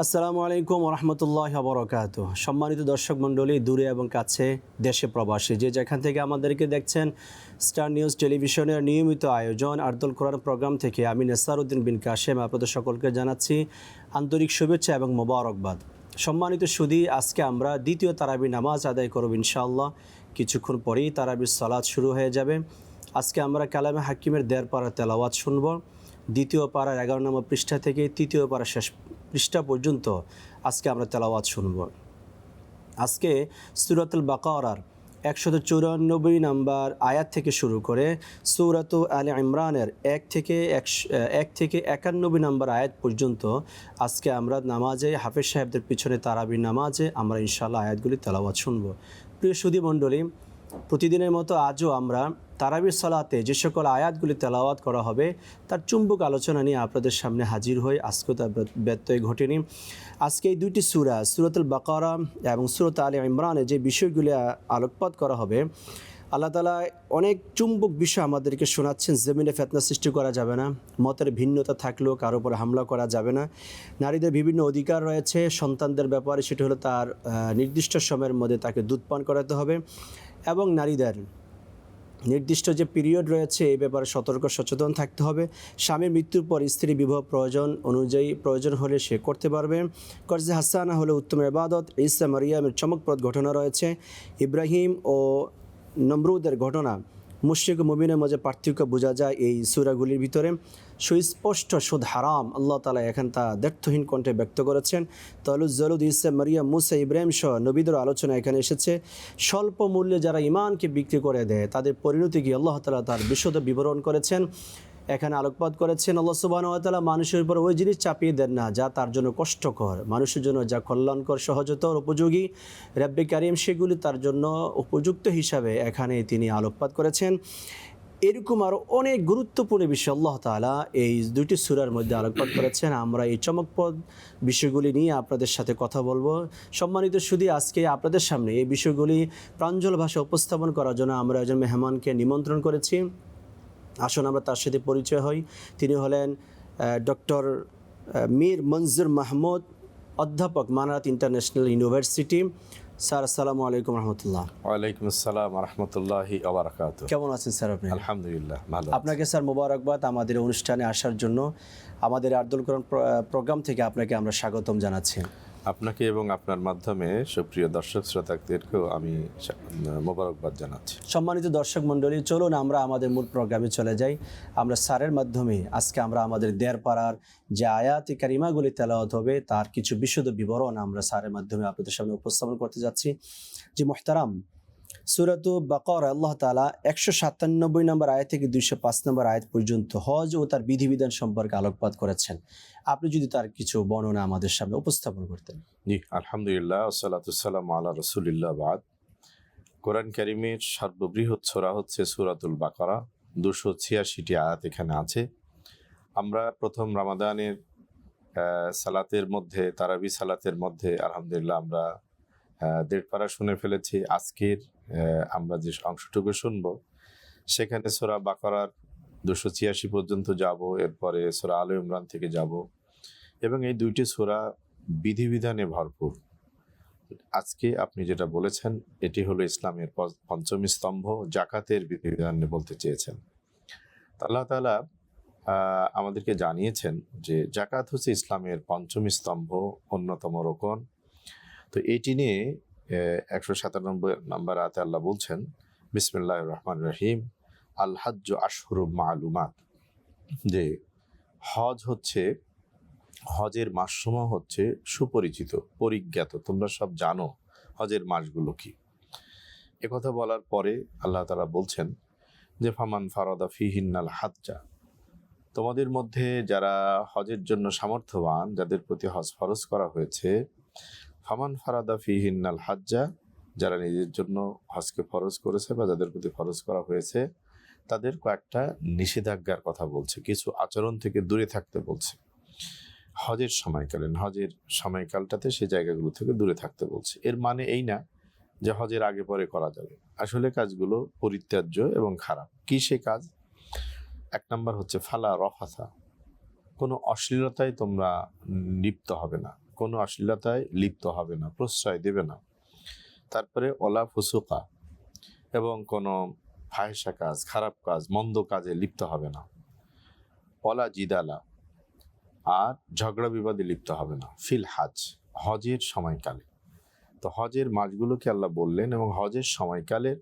আসসালামু আলাইকুম রহমতুল্লাহ বরকাত। সম্মানিত দর্শক মণ্ডলী, দূরে এবং কাছে, দেশে প্রবাসী, যে যেখান থেকে আমাদেরকে দেখছেন, স্টার নিউজ টেলিভিশনের নিয়মিত আয়োজন আরদুল কোরআন প্রোগ্রাম থেকে আমি নেসারউদ্দিন বিন কাশেম আপনাদের সকলকে জানাচ্ছি আন্তরিক শুভেচ্ছা এবং মোবারকবাদ। সম্মানিত সুধী, আজকে আমরা দ্বিতীয় তারাবি নামাজ আদায় করব ইনশাআল্লাহ। কিছুক্ষণ পরেই তারাবির সালাত শুরু হয়ে যাবে। আজকে আমরা কালামে হাকিমের ১.৫ পারা তেলাওয়াত শুনব। দ্বিতীয় পারার ১১ নম্বর পৃষ্ঠা থেকে তৃতীয় পারা শেষ পৃষ্ঠা পর্যন্ত আজকে আমরা তেলাওয়াত শুনব। আজকে সূরাতুল বাকারার ১৯৪ নম্বর আয়াত থেকে শুরু করে সূরাত আলে ইমরানের ১ থেকে ৯১ নম্বর আয়াত পর্যন্ত আজকে আমরা নামাজে হাফেজ সাহেবদের পিছনে তারাবির নামাজে আমরা ইনশাআল্লাহ আয়াতগুলি তেলাওয়াত শুনব। প্রিয় সুধী মণ্ডলী, প্রতিদিনের মতো আজও আমরা তারাবির সালাতে যে সকল আয়াতগুলি তেলাওয়াত করা হবে তার চুম্বক আলোচনা নিয়ে আপনাদের সামনে হাজির হই। আজকেও তার ব্যত্যয় ঘটেনি। আজকে এই দুইটি সূরা, সূরাতুল বাকারা এবং সূরাত আলে ইমরানে যে বিষয়গুলি আলোকপাত করা হবে, আল্লাহ তাআলা অনেক চুম্বক বিষয় আমাদেরকে শোনাচ্ছেন। জমিনে ফিতনা সৃষ্টি করা যাবে না, মতের ভিন্নতা থাকলেও কারো উপর হামলা করা যাবে না, নারীদের বিভিন্ন অধিকার রয়েছে, সন্তানদের ব্যাপারে সেটি হলো তার নির্দিষ্ট সময়ের মধ্যে তাকে দুধ পান করাতে হবে, এবং নারীদের নির্দিষ্ট যে পিরিয়ড রয়েছে এই ব্যাপারে সতর্ক সচেতন থাকতে হবে। স্বামীর মৃত্যুর পর স্ত্রী বিবাহ প্রয়োজন অনুযায়ী প্রয়োজন হলে সে করতে পারবে। কর্জে হাসানা হলে উত্তম ইবাদত। ঈসা মারিয়ামের চমকপ্রদ ঘটনা রয়েছে। ইব্রাহিম ও নমরুদের ঘটনা, মুশরিক ও মুমিনের মাঝে পার্থক্য বোঝা যায় এই সূরাগুলির ভিতরে। সুস্পষ্ট সুদ হারাম আল্লাহ তাআলা এখন তা দ্ব্যর্থহীন কণ্ঠে ব্যক্ত করেছেন। তালুজ জালুদ, ঈসা, মারিয়াম, মুসা, ইব্রাহিম সহ নবীদের আলোচনা এখানে এসেছে। স্বল্প মূল্যে যারা ঈমানকে বিক্রি করে দেয় তাদের পরিণতি কি আল্লাহ তাআলা তার বিশদ বিবরণ করেছেন, এখানে আলোকপাত করেছেন। আল্লাহ সুবহানাহু ওয়া তাআলা মানুষের উপর ওই জিনিস চাপিয়ে দেন না যা তার জন্য কষ্টকর, মানুষের জন্য যা কল্যাণকর, সহজতর, উপযোগী, রব্বে কারীম সেগুলি তার জন্য উপযুক্ত হিসাবে এখানে তিনি আলোকপাত করেছেন। এরকম আরও অনেক গুরুত্বপূর্ণ বিষয় আল্লাহ তাআলা এই দুইটি সূরার মধ্যে আলোকপাত করেছেন। আমরা এই চমকপ্রদ বিষয়গুলি নিয়ে আপনাদের সাথে কথা বলবো। সম্মানিত সুধী, আজকে আপনাদের সামনে এই বিষয়গুলি প্রাঞ্জল ভাষা উপস্থাপন করার জন্য আমরা একজন মেহমানকে নিমন্ত্রণ করেছি। আসুন আমরা তার সাথে পরিচয় হই। তিনি হলেন ডক্টর মীর মনজুর মাহমুদ, অধ্যাপক, মানারাত ইন্টারন্যাশনাল ইউনিভার্সিটি। স্যার, আসসালামু আলাইকুম রহমতুল্লাহ। ওয়ালাইকুম আসসালাম রহমতুল্লাহি ওয়া বারাকাতুহু। কেমন আছেন স্যার আপনি? আলহামদুলিল্লাহ, ভালো। আপনাকে স্যার মোবারকবাদ আমাদের অনুষ্ঠানে আসার জন্য। আমাদের আরদুল কোরআন প্রোগ্রাম থেকে আপনাকে আমরা স্বাগতম জানাচ্ছি। আপনাকে এবং আপনার মাধ্যমে সুপ্রিয় দর্শক শ্রোতাদেরকেও আমি মোবারকবাদ জানাচ্ছি। সম্মানিত দর্শক মণ্ডলী, চলুন আমরা আমাদের মূল প্রোগ্রামে চলে যাই। আমরা স্যারের মাধ্যমে আজকে আমরা আমাদের ১.৫ পারার যে আয়াত কারিমাগুলি তেলাওয়াত হবে তার কিছু বিশদ বিবরণ আমরা স্যারের মাধ্যমে আপনাদের সামনে উপস্থাপন করতে যাচ্ছি। জি মুহতারাম, সূরাতু বাকারা আল্লাহ তাআলা ১৯৭ নম্বর আয়াত থেকে ২০৫ নম্বর আয়াত পর্যন্ত হজ ও তার বিধিবিধান সম্পর্কে আলোকপাত করেছেন। আপনি যদি তার কিছু বর্ণনা আমাদের সামনে উপস্থাপন করতেন। জি, আলহামদুলিল্লাহ, ওয়াসসালাতু ওয়াসসালামু আলা রাসূলিল্লাহ, বাদ। কোরআন কারীমের সর্ববৃহৎ সূরা হচ্ছে সূরাতুল বাকারা। ২৮৬টি আয়াত এখানে আছে। আমরা প্রথম রমাদানের সালাতের মধ্যে, তারাবি সালাতের মধ্যে আলহামদুলিল্লাহ আমরা ১.৫ পারা শুনে ফেলেছি। আজকের আমরা যে অংশটুকু শুনব সেখানে সূরা বাকারার ২৮৬ পর্যন্ত যাব, এরপরে সূরা আলে ইমরান থেকে যাব, এবং এই দুইটি সূরা বিধিবিধানে ভরপুর। আজকে আপনি যেটা বলেছেন এটি হলো ইসলামের পঞ্চম স্তম্ভ, জাকাতের বিধিবিধান বলতে চেয়েছেন। আল্লাহ তাআলা আমাদেরকে জানিয়েছেন যে জাকাত হচ্ছে ইসলামের পঞ্চম স্তম্ভ, অন্যতম রোকন। তো এটি নিয়ে ১৯৭ নম্বর আয়াতে আল্লাহ বলছেন, বিসমিল্লাহির রহমানির রহিম, আল হাজ্জু আশহুরুম মা'লুমাত, যে হজ হচ্ছে, হজের মাসসমূহ হচ্ছে সুপরিচিত, পরিজ্ঞাত, তোমরা সব জানো হজের মাসগুলো কি। একথা বলার পরে আল্লাহ তাআলা বলছেন যে ফামান ফারাদা ফিহিন্নাল হাজ্জা, তোমাদের মধ্যে যারা হজের জন্য সামর্থ্যবান, যাদের প্রতি হজ ফরজ করা হয়েছে, ফামান ফারাদা ফিহিন্নাল হাজ্জা, যারা নিজের জন্য হজকে ফরজ করেছে বা যাদের প্রতি ফরজ করা হয়েছে, তাদের কয়েকটা নিষেধাজ্ঞার কথা বলছে, কিছু আচরণ থেকে দূরে থাকতে বলছে। হজের সময়কালটাতে সে জায়গাগুলো থেকে দূরে থাকতে বলছে। এর মানে এই না যে হজের আগে পরে করা যাবে। আসলে কাজগুলো পরিত্যাজ্য এবং খারাপ। কি সে কাজ? ১ নম্বর হচ্ছে ফালা রফাথা, কোনো অশ্লীলতায় তোমরা লিপ্ত হবে না, কোনো অশ্লীলতায় লিপ্ত হবে না, প্রশ্রয় দেবে না। তারপরে ওলা ফুসুকা, এবং কোনো ফাহেসা কাজ, খারাপ কাজ, মন্দ কাজে লিপ্ত হবে না। ওলা জিদালা, আর ঝগড়া বিবাদে লিপ্ত হবে না। ফিল হাজ, হজের সময়কালে। তো হজের মাসগুলোকে আল্লাহ বললেন এবং হজের সময়কালের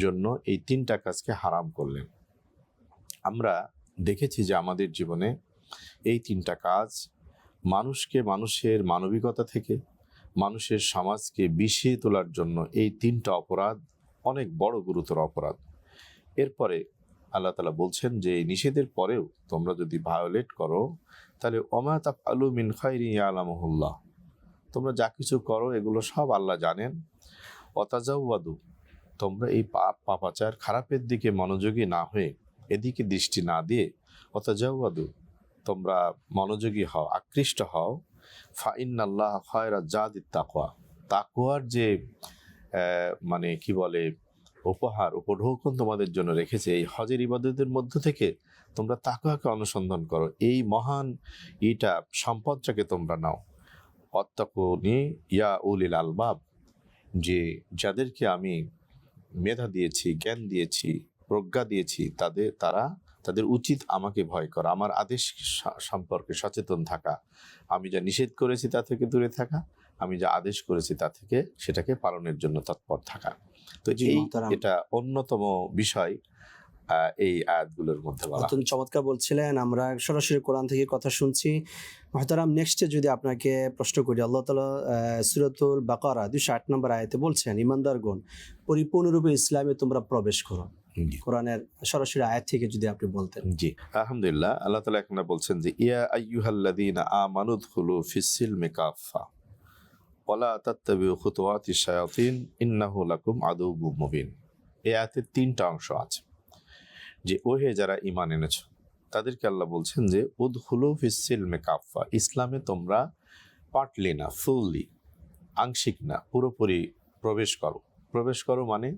জন্য এই 3টা কাজকে হারাম করলেন। আমরা দেখেছি যে আমাদের জীবনে এই 3টা কাজ মানুষকে মানুষের মানবিকতা থেকে, মানুষের সমাজকে বিষিয়ে তোলার জন্য এই 3টা অপরাধ অনেক বড় গুরুতর অপরাধ। এরপরে আল্লাহ তাআলা বলছেন যে এই নিষেধের পরেও তোমরা যদি ভায়োলেট করো, তাহলে ওমা তাফআলু মিন খাইরিন ইয়ালামুহুল্লাহ, তোমরা যা কিছু করো এগুলো সব আল্লাহ জানেন। ওয়াতাজাওয়াদু, তোমরা এই পাপাচার খারাপের দিকে মনোযোগী না হয়ে, এদিকে দৃষ্টি না দিয়ে, ওয়াতাজাওয়াদু, তোমরা মনোযোগী হও, আকৃষ্ট হও। ফাইন্নাল্লাহ খায়রা জাদিত তাকওয়া, তাকওয়ার যে মানে কি বলে উপহার, উপঢৌকন তোমাদের জন্য রেখেছে এই হজের ইবাদতের মধ্য থেকে তোমরা তাকওয়াকে অনুসন্ধান করো, এই মহান এইটা সম্পদটাকে তোমরা নাও। অত্তাকুনি ইয়া উলিল আলবাব, যে যাদেরকে আমি মেধা দিয়েছি, জ্ঞান দিয়েছি, প্রজ্ঞা দিয়েছি, তাদের উচিত আমাকে ভয় করা, আমার আদেশ সম্পর্কে সচেতন থাকা, আমি যা নিষেধ করেছি তা থেকে দূরে থাকা, আমি যা আদেশ করেছি তা থেকে সেটাকে পালনের জন্য তৎপর থাকা। তো এটা অন্যতম বিষয় এই আয়াতগুলোর মধ্যে বলা। অত্যন্ত চমৎকার বলছিলেন। আমরা সরাসরি কোরআন থেকে কথা শুনছি। মুহতারাম, নেক্সটে যদি আপনাকে প্রশ্ন করি, আল্লাহ তাআলা সূরাতুল বাকারা 208 নম্বর আয়াতে বলছেন, ঈমানদারগণ পরিপূর্ণরূপে ইসলামে তোমরা প্রবেশ করো। কোরআনের সরাসরি আয়াত থেকে যদি আপনি বলতেন। জি, আলহামদুলিল্লাহ। আল্লাহ তাআলা এখানে বলছেন যে ইয়া আইয়ুহাল্লাযীনা আমানু দুখুলু ফিস-সিলমি কাফা ওয়ালা তাত্তাবিউ খুতুওয়াতিশ শায়াতিন ইন্নাহু লাকুম আদুউম মুবিন। এই আয়াতের 3টা অংশ আছে। যে ওহে যারা ঈমান এনেছো, তাদেরকে আল্লাহ বলছেন যে উদখুলু ফিস-সিলমি কাফা, ইসলামে তোমরা পার্টলি না, ফুললি, আংশিক না, পুরোপুরি প্রবেশ করো মানে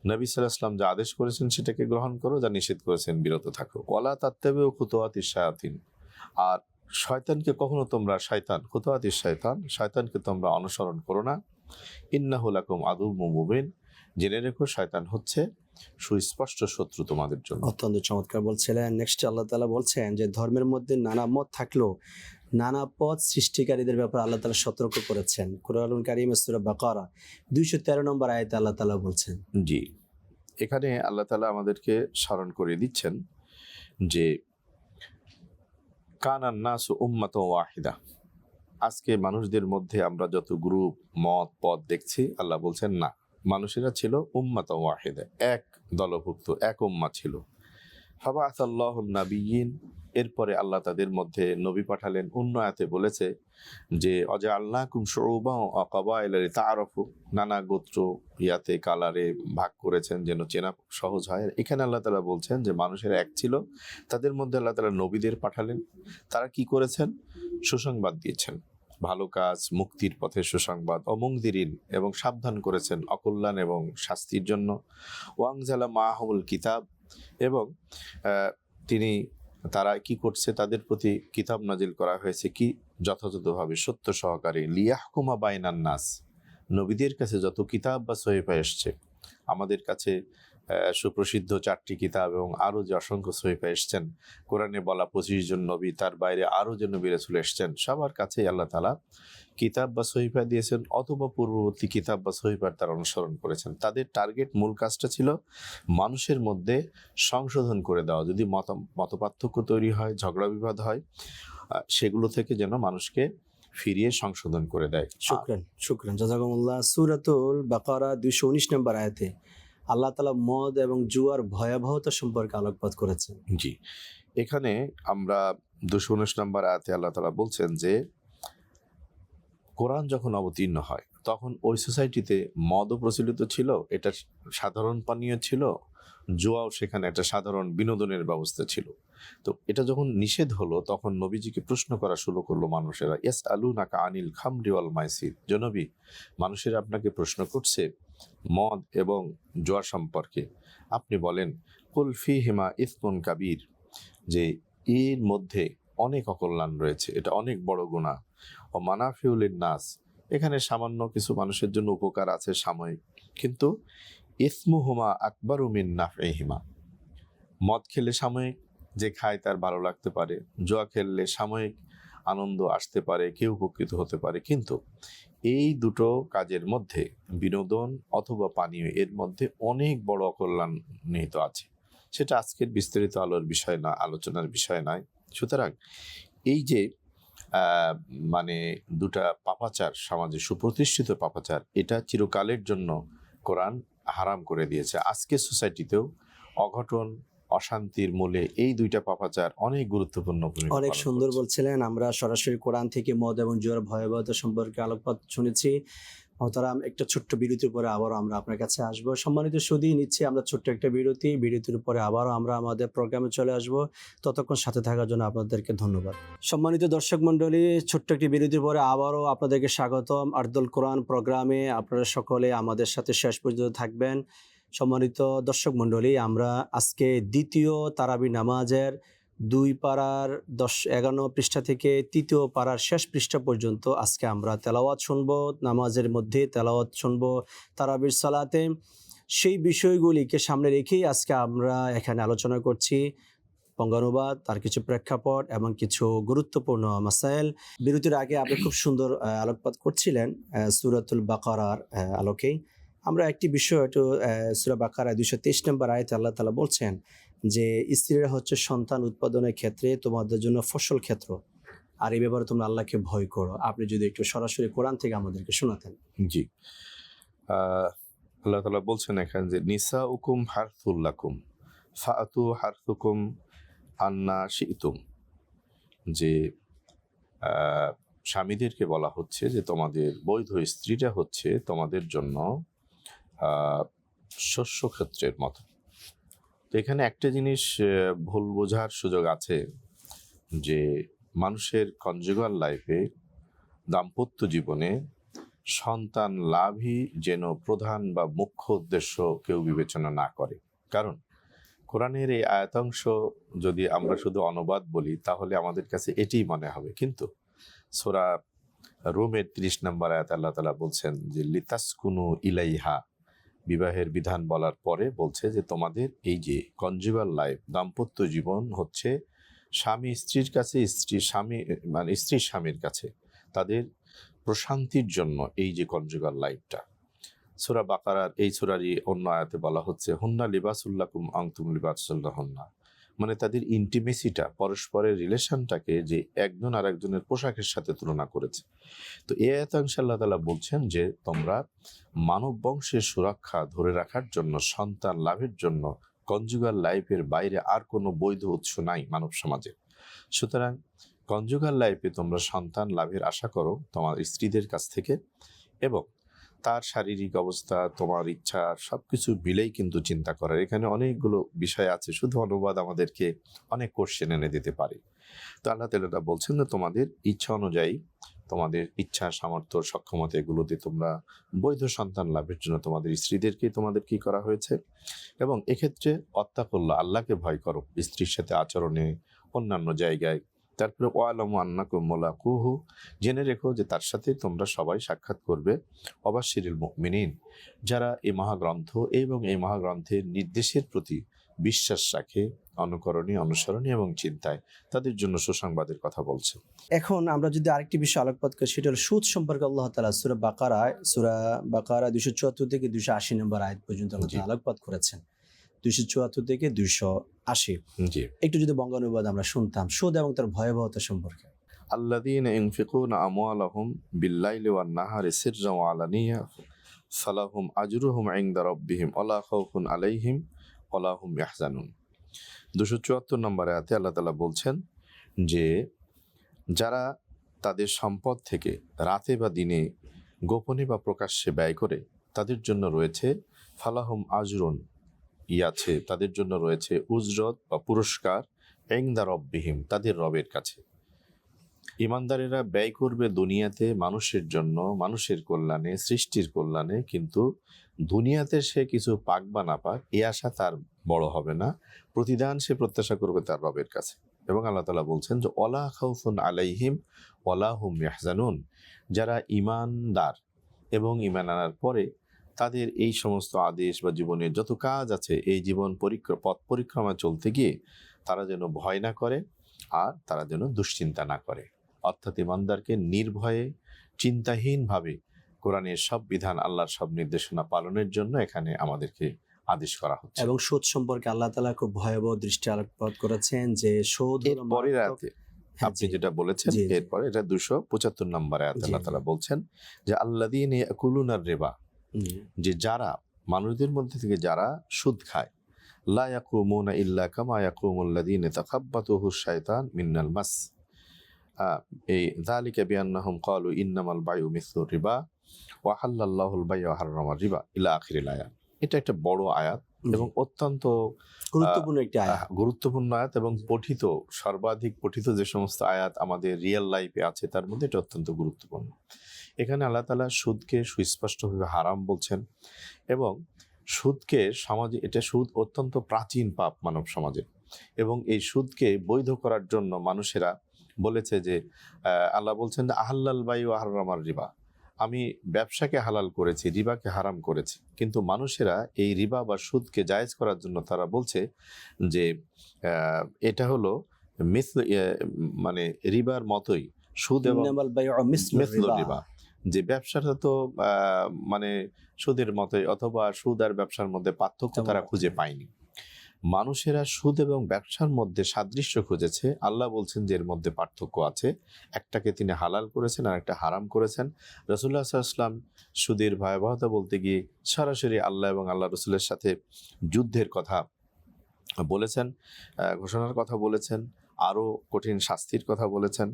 নবী সাল্লাল্লাহু আলাইহি ওয়াসাল্লাম যা আদেশ করেছেন সেটাকে গ্রহণ করো, যা নিষেধ করেছেন বিরত থাকো। ওয়ালা তাত্তাবিউ খুতুওয়াতিশ শায়াতিন, আর শয়তানকে কখনো তোমরা খুতুওয়াতিশ শয়তানকে তোমরা অনুসরণ করো না। ইন্নাহু লাকুম আদুউম মুবিন, জেনে রেখো শয়তান হচ্ছে সুস্পষ্ট শত্রু তোমাদের জন্য। অত্যন্ত চমৎকার বলছিলেন। নেক্সট আল্লাহ তাআলা বলছেন যে ধর্মের মধ্যে নানা মত থাকলেও নানা পথ সৃষ্টিকারীদের ব্যাপারে আল্লাহ তাআলা সতর্ক করেছেন। কুরআনুল কারীমের সূরা বাকারা 213 নম্বর আয়াতে আল্লাহ তাআলা বলছেন। জি, এখানে আল্লাহ তাআলা আমাদেরকে স্মরণ করে দিচ্ছেন যে কানান নাসু উম্মাতাও ওয়াহিদা, আজকে মানুষদের মধ্যে আমরা যত গ্রুপ, মত, পথ দেখছি, আল্লাহ বলছেন না, মানুষেরা ছিল উম্মাতাও ওয়াহিদা, এক দলভুক্ত, এক উম্মা ছিল। ফাবাআসাল্লাহুন নাবিয়্যিন, এরপরে আল্লাহ তাদের মধ্যে নবী পাঠালেন। অন্য আয়াতে বলেছে যে ওয়াজআলনাকুম শুউবান ওয়া কাবাইলা লিতাআরাফু, নানা গোত্র ইয়াতে কালারে ভাগ করেছেন যেন চেনা সহজ হয়। এখানে আল্লাহ তাআলা বলছেন যে মানুষের এক ছিল, তাদের মধ্যে আল্লাহ তাআলা নবীদের পাঠালেন। তারা কি করেছেন? সুসংবাদ দিয়েছেন, ভালো কাজ, মুক্তির পথে সুসংবাদ, অমুংদিরিন, এবং সাবধান করেছেন অকল্যাণ এবং শাস্তির জন্য। ওয়াংজালা মাহুল কিতাব, এবং তারা কি করছে, তাদের প্রতি কিতাব নাজিল করা হয়েছে কি যথাযথভাবে সত্য সহকারে। লিয়াহকুমা বাইনান নাস, নবীদের কাছে যত কিতাব বা সহিফা এসছে, আমাদের কাছে সুপ্রসিদ্ধ 4টি কিতাব এবং আরও যে অসংখ্য সহিফা এসছেন, কোরআনে বলা 25 জন নবী, তার বাইরে আরও যে নবী রাসূল এসছেন, সবার কাছেই আল্লাহ তাআলা কিতাব বা সহিফা দিয়েছেন, অথবা পূর্ববর্তী কিতাব বা সহিফার তারা অনুসরণ করেছেন। তাদের টার্গেট, মূল কাজটা ছিল মানুষের মধ্যে সংশোধন করে দেওয়া। যদি মতপার্থক্য তৈরি হয়, ঝগড়া বিবাদ হয়, সেগুলো থেকে যেন মানুষকে ফিরিয়ে সংশোধন করে দেয়। শুকরান জাযাকুমুল্লাহ। সূরাতুল বাকারা 219 নম্বর আয়াতে আল্লাহ তাআলা মদ এবং জুয়ার ভয়াবহতা সম্পর্কে আলোকপাত করেছেন। জি, এখানে আমরা 219 নম্বর আয়াতে আল্লাহ তাআলা বলছেন যে কোরআন যখন অবতীর্ণ হয় তখন ওই সোসাইটিতে মদও প্রচলিত ছিল, এটা সাধারণ পানীয় ছিল, জুয়াও সেখানে একটা সাধারণ বিনোদনের ব্যবস্থা ছিল। তো এটা যখন নিষেধ হলো তখন নবীজিকে প্রশ্ন করা শুরু করলো মানুষেরা, ইয়াসআলুনাকা আনিল খামরি ওয়াল মাইসির, যে নবী, মানুষেরা আপনাকে প্রশ্ন করছে মদ এবং জুয়া সম্পর্কে, আপনি বলেন কুল ফীহিমা ইসমুন কাবীর, যে এর মধ্যে অনেক অকল্যাণ রয়েছে, এটা অনেক বড় গুনাহ। ও মানাফিউল নাস, এখানে সামান্য কিছু মানুষের জন্য উপকার আছে সাময়িক, কিন্তু ইসমুহুমা আকবারু মিন নাফইহিমা। মদ খেলে সাময়িক যে খায় তার ভালো লাগতে পারে, জুয়া খেললে সাময়িক আনন্দ আসতে পারে, কেউ উপকৃত হতে পারে, কিন্তু এই দুটো কাজের মধ্যে বিনোদন অথবা পানীয় এর মধ্যে অনেক বড় অকল্যাণ নিহিত আছে। সেটা আজকের বিস্তারিত আলোচনার বিষয় নয়। সুতরাং এই যে মানে দুটা পাপাচার, সমাজে সুপ্রতিষ্ঠিত পাপাচার, এটা চিরকালের জন্য কোরআন হারাম করে দিয়েছে। আজকে সোসাইটিতেও অঘটন, অশান্তির মূলে এই দুইটা পাপাচার অনেক গুরুত্বপূর্ণ ভূমিকা অনেক পালন সুন্দর করছে। বলছিলেন। আমরা সরাসরি কোরআন থেকে মদ এবং জুয়ার ভয়াবহতা সম্পর্কে আলোকপাত শুনেছি। মহতারাম, একটা ছোট্ট বিরতির পরে আবারও আমরা আপনার কাছে আসবো। সম্মানিত সুধী, নিচ্ছে আমরা ছোট্ট একটা বিরতির পরে আবারও আমরা আমাদের প্রোগ্রামে চলে আসব। ততক্ষণ সাথে থাকার জন্য আপনাদেরকে ধন্যবাদ। সম্মানিত দর্শক মণ্ডলী, ছোট্ট একটি বিরতির পরে আবারও আপনাদেরকে স্বাগতম আরদুল কোরআন প্রোগ্রামে। আপনারা সকলে আমাদের সাথে শেষ পর্যন্ত থাকবেন। সম্মানিত দর্শক মণ্ডলী, আমরা আজকে দ্বিতীয় তারাবি নামাজের 2 পারার 11 পৃষ্ঠা থেকে 3 পারার শেষ পৃষ্ঠা পর্যন্ত আজকে আমরা তেলাওয়াত শুনবো। নামাজের মধ্যে তেলাওয়াত শুনবো তারাবির সালাতে। সেই বিষয়গুলিকে সামনে রেখেই আজকে আমরা এখানে আলোচনা করছি। বঙ্গানুবাদ, তার কিছু প্রেক্ষাপট এবং কিছু গুরুত্বপূর্ণ মাসাইল। বিরতির আগে আপনি খুব সুন্দর আলোকপাত করছিলেন সূরাতুল বাকারার আলোকেই। আমরা একটি বিষয় একটু সূরা বাকারা 223 নম্বর আয়াতে আল্লাহ তাআলা বলছেন যে স্ত্রীরা হচ্ছে সন্তান উৎপাদনের ক্ষেত্রে তোমাদের জন্য ফসল ক্ষেত্র, আর এই ব্যাপারে তোমরা আল্লাহকে ভয় করো। আপনি যদি একটু সরাসরি কোরআন থেকে আমাদেরকে শোনাতেন। জি, আল্লাহ তাআলা বলছেন এখানে যে নিসাউকুম হারথুল লাকুম ফাআতু হারথুকুম আন্না শি'তুম, যে স্বামীদেরকে বলা হচ্ছে যে তোমাদের বৈধ স্ত্রীরা হচ্ছে তোমাদের জন্য শস্য ক্ষেত্রের মতো। তো এখানে একটা জিনিস ভুল বোঝার সুযোগ আছে, যে মানুষের কনজুগাল লাইফে, দাম্পত্য জীবনে সন্তান লাভই যেন প্রধান বা মুখ্য উদ্দেশ্য কেউ বিবেচনা না করে। কারণ কোরআনের এই আয়াতাংশ যদি আমরা শুধু অনুবাদ বলি তাহলে আমাদের কাছে এটাই মনে হবে, কিন্তু সূরা রুমের 30 নম্বর আয়াত আল্লাহ তাআলা বলছেন যে লিতাসকুনু ইলাইহা, বিবাহের বিধান বলার পরে বলছে যে তোমাদের এই যে কনজুগাল লাইফ, দাম্পত্য জীবন হচ্ছে স্বামী স্ত্রীর কাছে, স্ত্রী স্বামীর কাছে, তাদের প্রশান্তির জন্য এই যে কনজুগাল লাইফটা। সূরা বাকারার এই সূরারই অন্য আয়াতে বলা হচ্ছে হুন্না লিবাসুল্লাকুম আনতুম লিবাসুল্লাহুন্না, মানে তাদের ইন্টিমেসিটা, পরস্পরের রিলেশনটাকে যে একজন আর একজনের পোশাকের সাথে তুলনা করেছে। তো এই আয়াতাংশে আল্লাহ তাআলা বলছেন যে তোমরা মানব বংশের সুরক্ষা ধরে রাখার জন্য, সন্তান লাভের জন্য কনজুগাল লাইফের বাইরে আর কোনো বৈধ উৎস নাই মানব সমাজে। সুতরাং কনজুগাল লাইফে তোমরা সন্তান লাভের আশা করো তোমার স্ত্রীদের কাছ থেকে, এবং তার শারীরিক অবস্থা, তোমার ইচ্ছা সবকিছু মিলেই কিন্তু চিন্তা করার। এখানে অনেকগুলো বিষয় আছে, শুধু অনুবাদ আমাদেরকে অনেক কোশ্চেন এনে দিতে পারে। তো আল্লাহ তাআলা বলছেন যে তোমাদের ইচ্ছা অনুযায়ী, তোমাদের ইচ্ছা, সামর্থ্য, সক্ষমতা এগুলোতে তোমরা বৈধ সন্তান লাভের জন্য তোমাদের স্ত্রীদেরকেই তোমাদের কি করা হয়েছে। এবং এক্ষেত্রে অত্তাকুল্লাহ, আল্লাহকে ভয় করো স্ত্রীর সাথে আচরণে, অন্যান্য জায়গায়। তারপরে ওয়ালামু আন্নাকুম মুলাকুহু, জেনে রেখো যে তার সাথে তোমরা সবাই সাক্ষাৎ করবে। অবাশশিরিল মুমিনিন, যারা এই মহাগ্রন্থ এবং এই মহাগ্রন্থের নির্দেশের প্রতি বিশ্বাস রাখে, অনুসরণীয় এবং চিন্তায়, তাদের জন্য সুসংবাদের কথা বলছে। এখন আমরা যদি আরেকটি বিষয় আলোকপাত করি, সেটা হলো সুদ সম্পর্কে আল্লাহ তাআলা সূরা বাকারা 274 থেকে 280 নম্বর আয়াত পর্যন্ত আল্লাহ তাআলা আলোকপাত করেছেন। 274 থেকে 280। জি, একটু যদি বঙ্গানুবাদ আমরা শুনতাম সুদ এবং তার ভয়াবহতা সম্পর্কে। আল্লাযীনা ইউনফিকুনা আমওয়ালাহুম বিল-লাইলি ওয়ান-নাহারি সিররান ওয়া আলানিয়া ফালাহুম আজরুহুম ইনদা রাব্বিহিম ওয়ালা খাউফুন আলাইহিম ওয়ালা হুম ইয়াহজানুন। 274 নম্বর আয়াতে আল্লাহ তাআলা বলছেন যে যারা তাদের সম্পদ থেকে রাতে বা দিনে, গোপনে বা প্রকাশ্যে ব্যয় করে, তাদের জন্য রয়েছে ফালাহুম আজরুন, আছে তাদের জন্য রয়েছে উজরত বা পুরস্কার, ইনদা রাব্বিহিম, তাদের রবের কাছে। ইমানদারেরা ব্যয় করবে দুনিয়াতে মানুষের জন্য, মানুষের কল্যাণে, সৃষ্টির কল্যাণে, কিন্তু দুনিয়াতে সে কিছু পাক বা না পাক এ আশা তার বড় হবে না। প্রতিদান সে প্রত্যাশা করবে তার রবের কাছে। এবং আল্লাহ তাআলা বলছেন যে ওয়ালা খাউফুন আলাইহিম ওয়ালা হুম ইয়াহজানুন, যারা ঈমানদার এবং ঈমান আনার পরে তাদের এই সমস্ত আদেশ বা জীবনের যত কাজ আছে এই জীবন পথ পরিক্রমা চলতে গিয়ে তারা যেন ভয় না করে আর তারা যেন দুশ্চিন্তা না করে। অর্থাৎ ঈমানদারকে নির্ভয়ে চিন্তাহীনভাবে কোরআনের সব বিধান, আল্লাহর সব নির্দেশনা পালনের জন্য এখানে আমাদেরকে আদেশ করা হচ্ছে। এবং সুদ সম্পর্কে আল্লাহ তাআলা খুব ভয়াবহ দৃষ্টি আলোকপাত করেছেন যে সুদ হলো পরের মারাত্মক। আয়াতে হ্যাঁ, আপনি জি, যেটা বলেছেন জি, জি। এরপরে এটা 275 নম্বর আয়াতে জি, আল্লাহ জি। তাআলা বলছেন যে আল্লাযীনা ইয়াকুলুনার রিবা, জি। যে যারা মানুষদের মধ্যে থেকে যারা সুদ খায়, লা ইয়াকুমুনা ইল্লা কামা ইয়াকুমুল্লাযীনা তাখাব্বাতুহু শাইতান মিনাল মাস, এই যালিকা বিআন্নাহুম ক্বালু ইন্নামাল বাইউ মিসলুর রিবা ওয়া হাল্লাল্লাহুল বাই'a ওয়া হাররামার রিবা ইলা আখিরিল আয়াত। এটা একটা বড় আয়াত এবং অত্যন্ত গুরুত্বপূর্ণ একটি আয়াত। গুরুত্বপূর্ণ আয়াত এবং পঠিত, সর্বাধিক পঠিত যে সমস্ত আয়াত আমাদের রিয়েল লাইফে আছে তার মধ্যে এটা অত্যন্ত গুরুত্বপূর্ণ। এখানে আল্লাহ তাআলা সুদকে সুস্পষ্টভাবে হারাম বলছেন এবং সুদকে সমাজে, এটা সুদ অত্যন্ত প্রাচীন পাপ মানব সমাজে, এবং এই সুদকে বৈধ করার জন্য মানুষেরা বলেছে যে আল্লাহ বলছেন যে আহাল্লাল বাই ওয়া হাররামার রিবা, আমি ব্যবসাকে হালাল করেছি, রিবাকে হারাম করেছি। কিন্তু মানুষেরা এই রিবা বা সুদকে জায়েজ করার জন্য তারা বলছে যে এটা হলো মানে রিবার মতোই সুদ এবং ইন্নামাল বাইউ মিসলুর মিসলুর রিবা। রিবা, যে ব্যবসাটা তো মানে সুদের মতোই, অথবা সুদ আর ব্যবসার মধ্যে পার্থক্য তারা খুঁজে পায়নি। মানুষেরা সুদ এবং ব্যবসার মধ্যে সাদৃশ্য খুঁজেছে, আল্লাহ বলছেন যে এর মধ্যে পার্থক্য আছে, একটাকে তিনি হালাল করেছেন আর একটা হারাম করেছেন। রাসূলুল্লাহ সাল্লাল্লাহু আলাইহি ওয়াসাল্লাম সুদের ভয়াবহতা বলতে গিয়ে সরাসরি আল্লাহ এবং আল্লাহ রাসূলের সাথে যুদ্ধের কথা বলেছেন, ঘোষণার কথা বলেছেন, আরও কঠিন শাস্তির কথা বলেছেন।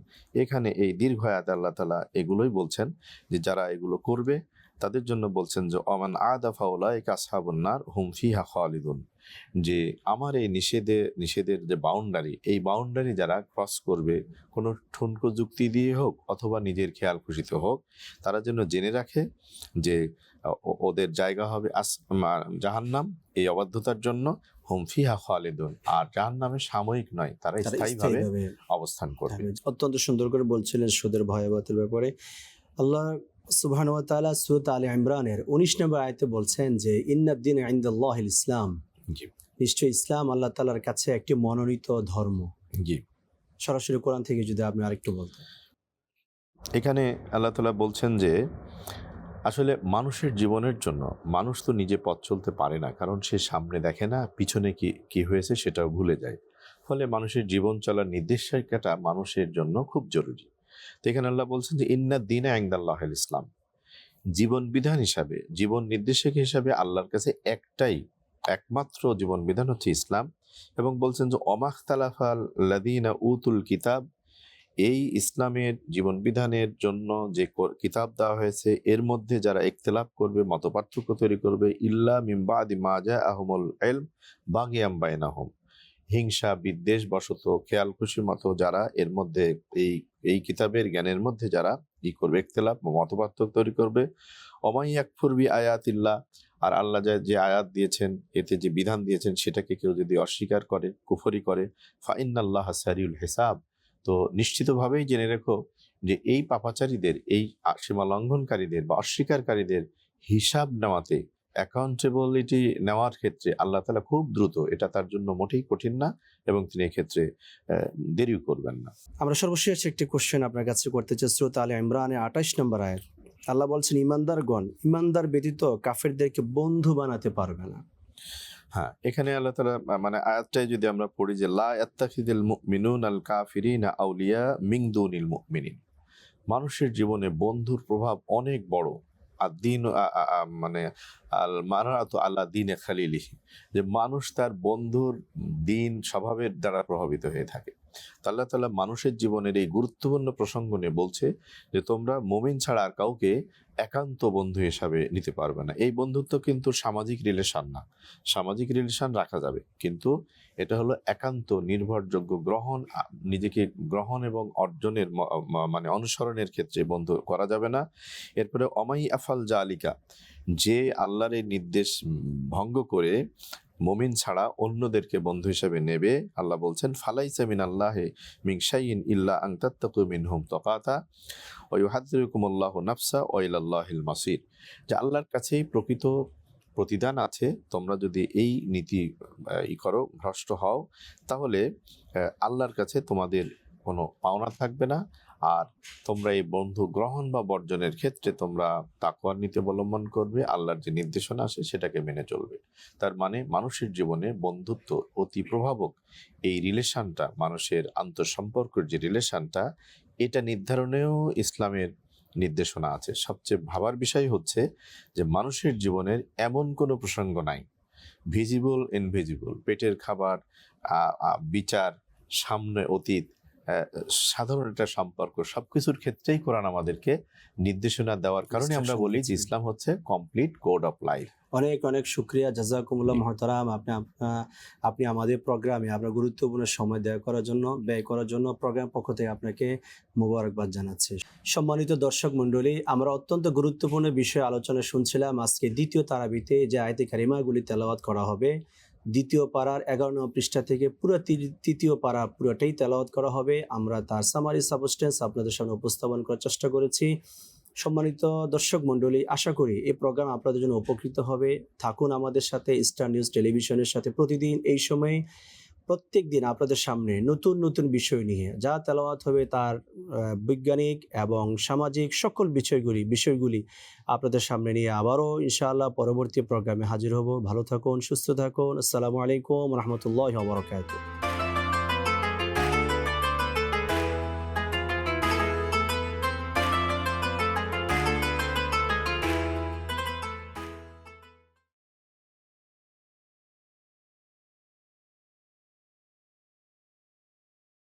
এখানে এই দীর্ঘ আয়াতে আল্লাহ তাআলা এগুলোই বলছেন যে যারা এগুলো করবে তাদের জন্য বলছেন যে অমান আদা ফাউলাইকা আসহাবুন নার হুম ফিহা খালিদুন, যে আমার এই নিষেধের যে বাউন্ডারি, এই বাউন্ডারি যারা ক্রস করবে কোনো ঠুনকো যুক্তি দিয়ে হোক অথবা নিজের খেয়াল খুশিতে হোক, তারা যেন জেনে রাখে যে ওদের জায়গা হবে জাহান্নাম এই অবাধ্যতার জন্য, হুম ফিহা খালিদুন, আর জাহান্নামে সাময়িক নয়, তারা তারা স্থায়ীভাবে স্থায়ীভাবে অবস্থান করবে। অত্যন্ত সুন্দর করে বলছিলেন সুদের ভয়াবহতার ব্যাপারে। আল্লাহ সুবহানাহু ওয়া তাআলা সূরা আলে ইমরানের 19 নম্বর আয়াতে বলছেন যে ইন্নাদ-দীনা ইনদাল্লাহিল ইসলাম, জি নিশ্চয়ই ইসলাম আল্লাহ তাআলার কাছে একটি মনোনীত ধর্ম। জি। সরাসরি কোরআন থেকে যদি আপনি আরেকটু বলতেন। এখানে আল্লাহ তাআলা বলছেন যে আসলে মানুষের জীবনের জন্য মানুষ তো নিজে পথ চলতে পারে না, কারণ সে সামনে দেখে না, পিছনে কি হয়েছে সেটাও ভুলে যায়। ফলে মানুষের জীবন চলার নির্দেশিকাটা মানুষের জন্য খুব জরুরি। তো এখানে আল্লাহ বলছেন যে ইন্নাদ-দীনা ইনদাল্লাহিল ইসলাম, জীবন বিধান হিসাবে, জীবন নির্দেশক হিসাবে আল্লাহর কাছে একমাত্র জীবন বিধান হচ্ছে ইসলাম। এবং বলছেন যে অমাখতালাফাল লাযীনা উতুল কিতাব, এই ইসলামের জীবন বিধানের জন্য যে কিতাব দেওয়া হয়েছে এর মধ্যে যারা ইখতিলাফ করবে, মতপার্থক্য তৈরি করবে, ইল্লা মিন বাদি মা জাআহুমুল ইলম বাগিয়াম বাইনাহুম, হিংসা বিদ্বেষ বশত খেয়াল খুশি মতো যারা এর মধ্যে এই কিতাবের জ্ঞানের মধ্যে যারা করবে, ইখতিলাফ মতপার্থক্য তৈরি করবে, ওমাই ইয়াকফুর বি আয়াতিল্লাহ, আর আল্লাহ যে আয়াত দিয়েছেন, এতে যে বিধান দিয়েছেন সেটাকে কেউ যদি অস্বীকার করে, কুফরি করে, ফা ইন্নাল্লাহা সারিউল হিসাব, তো নিশ্চিতভাবেই জেনে রেখো যে এই পাপাচারীদের, এই সীমা লঙ্ঘনকারীদের বা অস্বীকারীদের হিসাব নেওয়াতে, অ্যাকাউন্টেবিলিটি নেওয়ার ক্ষেত্রে আল্লাহ তাআলা খুব দ্রুত, এটা তার জন্য মোটেই কঠিন না এবং তিনি এক্ষেত্রে দেরিও করবেন না। আমরা সর্বশেষ একটি কোশ্চেন আপনার কাছে করতে চাই। সূরা আলে ইমরানের 28 নম্বর আয়াত আল্লাহ বলছেন ইমানদার ব্যতীত কাফেরদেরকে বন্ধু বানাতে পারবে না। হ্যাঁ, এখানে আল্লাহ তাআলা মানে আয়াতটাই যদি আমরা পড়ি যে লা ইয়াত্তাখিযুল মুমিনুনাল কাফিরিনা আউলিয়া মিন দুনিল মুমিনিন, মানুষের জীবনে বন্ধুর প্রভাব অনেক বড়। আর দিন মানে আল মারাতু আলা দিনে খালিলিহি, যে মানুষ তার বন্ধুর দিন স্বভাবের দ্বারা প্রভাবিত হয়ে থাকে। তো আল্লাহ তাআলা মানুষের জীবনের এই গুরুত্বপূর্ণ প্রসঙ্গ নিয়ে বলছে যে তোমরা মুমিন ছাড়া আর কাউকে একান্ত বন্ধু হিসাবে নিতে পারবে না। এই বন্ধুত্ব কিন্তু সামাজিক রিলেশন না, সামাজিক রিলেশন রাখা যাবে, কিন্তু এটা হলো একান্ত নির্ভরযোগ্য নিজেকে গ্রহণ এবং অর্জনের মানে অনুসরণের ক্ষেত্রে বন্ধু করা যাবে না। এরপরে অমাই আফাল জালিকা, যে আল্লাহর এই নির্দেশ ভঙ্গ করে মুমিন ছাড়া অন্যদেরকে বন্ধু হিসেবে নেবে। আল্লাহ বলছেন ফালাইসা মিনাল্লাহি মিন শাইইন ইল্লা আন তাত্তাকু মিনহুম তুকাতা ওয়া ইউহাযযিরুকুমুল্লাহু নাফসা ওয়া ইলাল্লাহিল মাসির। যে আল্লাহর কাছেই প্রকৃত প্রতিদান আছে। তোমরা যদি এই নীতি ভ্রষ্ট হও, তাহলে আল্লাহর কাছে তোমাদের কোনো পাওনা থাকবে না। আর তোমরা এই বন্ধু গ্রহণ বা বর্জনের ক্ষেত্রে তোমরা তাকওয়ার নীতি অবলম্বন করবে, আল্লাহর যে নির্দেশনা আসে সেটাকে মেনে চলবে। তার মানে মানুষের জীবনে বন্ধুত্ব অতি প্রভাবক। এই রিলেশনটা, মানুষের আন্তঃসম্পর্কের যে রিলেশনটা, এটা নির্ধারণেও ইসলামের নির্দেশনা আছে। সবচেয়ে ভাবার বিষয় হচ্ছে যে মানুষের জীবনের এমন কোনো প্রসঙ্গ নাই, ভিজিবল ইনভিজিবল, পেটের খাবার, বিচার, সামনে অতীত, সাধারণ একটা সম্পর্ক, সবকিছুর ক্ষেত্রেই কোরআন আমাদেরকে নির্দেশনা দেওয়ার কারণে আমরা বলি যে ইসলাম হচ্ছে কমপ্লিট কোড অফ লাইফ। অনেক অনেক শুকরিয়া, জাযাকুমুল্লাহ মুহতারাম। আপনি আমাদের প্রোগ্রামে আপনার গুরুত্বপূর্ণ সময় ব্যয় করার জন্য প্রোগ্রাম পক্ষ থেকে আপনাকে মোবারকবাদ জানাচ্ছি। সম্মানিত দর্শক মণ্ডলী, আমরা অত্যন্ত গুরুত্বপূর্ণ বিষয়ে আলোচনা শুনছিলাম। আজকে দ্বিতীয় তারাবিতে যে আয়াতে কারিমাগুলি তেলাওয়াত করা হবে, দ্বিতীয় পারার 11 নম্বর পৃষ্ঠা থেকে পুরো তৃতীয় পারা পুরোটাই তেলাওয়াত করা হবে। আমরা তার সামারি সাবস্টেন্স আপনাদের সামনে উপস্থাপন করার চেষ্টা করেছি। সম্মানিত দর্শক মণ্ডলী, আশা করি এই প্রোগ্রাম আপনাদের জন্য উপকৃত হবে। থাকুন আমাদের সাথে, স্টার নিউজ টেলিভিশনের সাথে। প্রতিদিন এই সময়ে প্রত্যেক দিন আপনাদের সামনে নতুন নতুন বিষয় নিয়ে যা তেলাওয়াত হবে তার বৈজ্ঞানিক এবং সামাজিক সকল বিষয়গুলি আপনাদের সামনে নিয়ে আবারও ইনশাআল্লাহ পরবর্তী প্রোগ্রামে হাজির হব। ভালো থাকুন, সুস্থ থাকুন। আসসালামু আলাইকুম রহমতুল্লাহি ওয়া বারাকাতুহু।